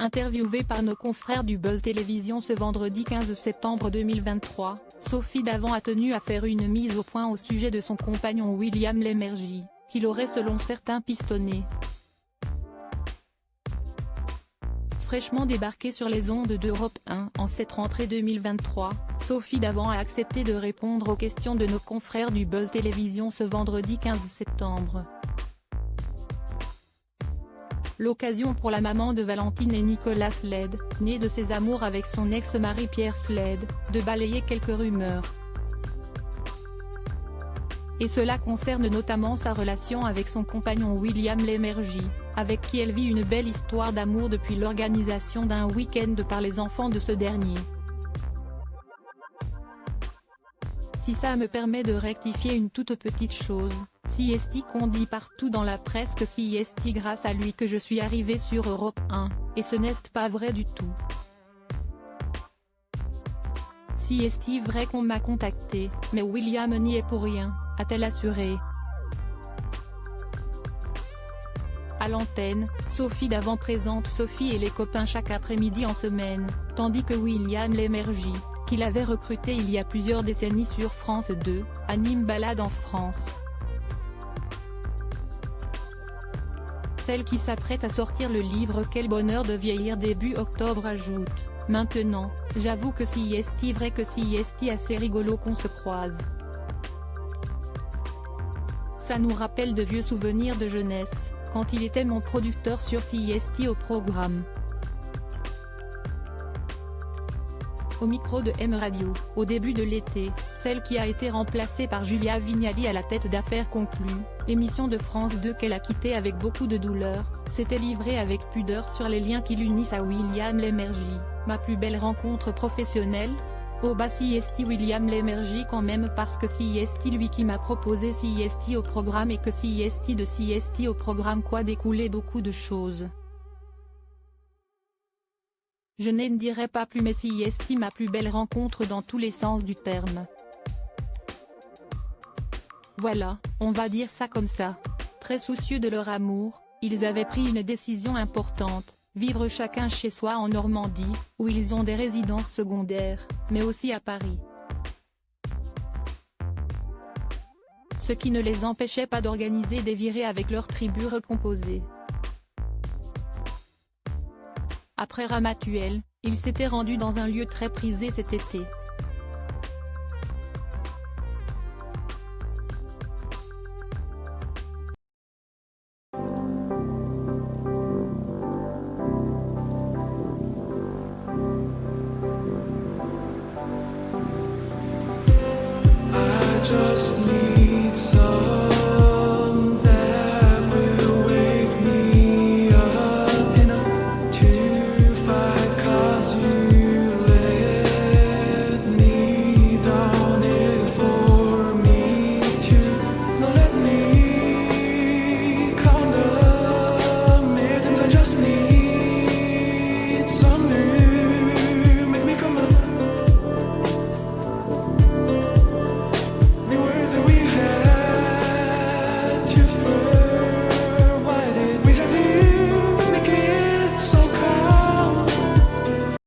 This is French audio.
Interviewée par nos confrères du Buzz Télévision ce vendredi 15 septembre 2023, Sophie Davant a tenu à faire une mise au point au sujet de son compagnon William Lémergie, qu'il aurait selon certains pistonné. Fraîchement débarquée sur les ondes d'Europe 1 en cette rentrée 2023, Sophie Davant a accepté de répondre aux questions de nos confrères du Buzz Télévision ce vendredi 15 septembre. L'occasion pour la maman de Valentine et Nicolas Sled, né de ses amours avec son ex-mari Pierre Sled, de balayer quelques rumeurs. Et cela concerne notamment sa relation avec son compagnon William Lémergie, avec qui elle vit une belle histoire d'amour depuis l'organisation d'un week-end par les enfants de ce dernier. Si ça me permet de rectifier une toute petite chose, si est-il qu'on dit partout dans la presse que si est-il grâce à lui que je suis arrivée sur Europe 1, et ce n'est pas vrai du tout. Si est-il vrai qu'on m'a contacté, mais William n'y est pour rien, a-t-elle assuré. À l'antenne, Sophie Davant présente Sophie et les copains chaque après-midi en semaine, tandis que William Lémergie, qu'il avait recruté il y a plusieurs décennies sur France 2, anime Balade en France. Celle qui s'apprête à sortir le livre Quel bonheur de vieillir début octobre ajoute, maintenant, j'avoue que si est vrai que si est assez rigolo qu'on se croise. Ça nous rappelle de vieux souvenirs de jeunesse, quand il était mon producteur sur CIST au programme. Au micro de M Radio, au début de l'été, celle qui a été remplacée par Julia Vignali à la tête d'Affaires conclues, émission de France 2 qu'elle a quittée avec beaucoup de douleur, s'était livrée avec pudeur sur les liens qui l'unissent à William Lémergie, ma plus belle rencontre professionnelle. Oh bah si est William Lémergie quand même parce que si est lui qui m'a proposé si est au programme et que si est de si est au programme quoi découlait beaucoup de choses. Je ne dirai pas plus mais si est ma plus belle rencontre dans tous les sens du terme. Voilà, on va dire ça comme ça. Très soucieux de leur amour, ils avaient pris une décision importante, vivre chacun chez soi en Normandie, où ils ont des résidences secondaires, mais aussi à Paris. Ce qui ne les empêchait pas d'organiser des virées avec leur tribu recomposée. Après Ramatuelle, ils s'étaient rendus dans un lieu très prisé cet été. I just need